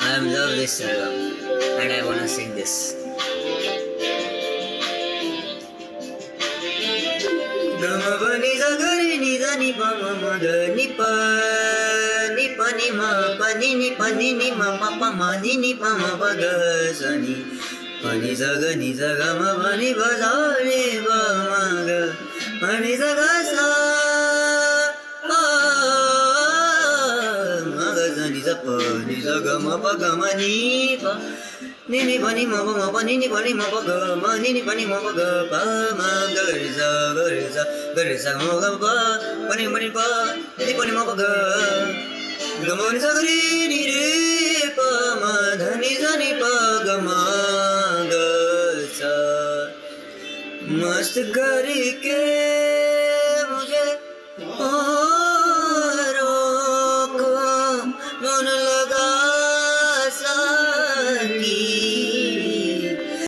I love this album and I wanna sing this. Gama pa ni sa ga re ni sa ni pa ma ma ga ni pa ni ma pa ni ma ma ni pa ma pa ga sa ni pa ni sa ga ma pa ni pa sa ni pa ma ga pa ni sa ga sa ma ga sa ni sa ga ma pa ga ma ni pa ni pa ni ma pa ni pa ni ma pa ga ma ni pa ni ma pa ga pa ma ga re sa ma ga pa ni pa ni pa ni ma pa ga ga ma ni sa ga re ni re pa ma dha ni sa ni pa ga ma ga sa मस्त करके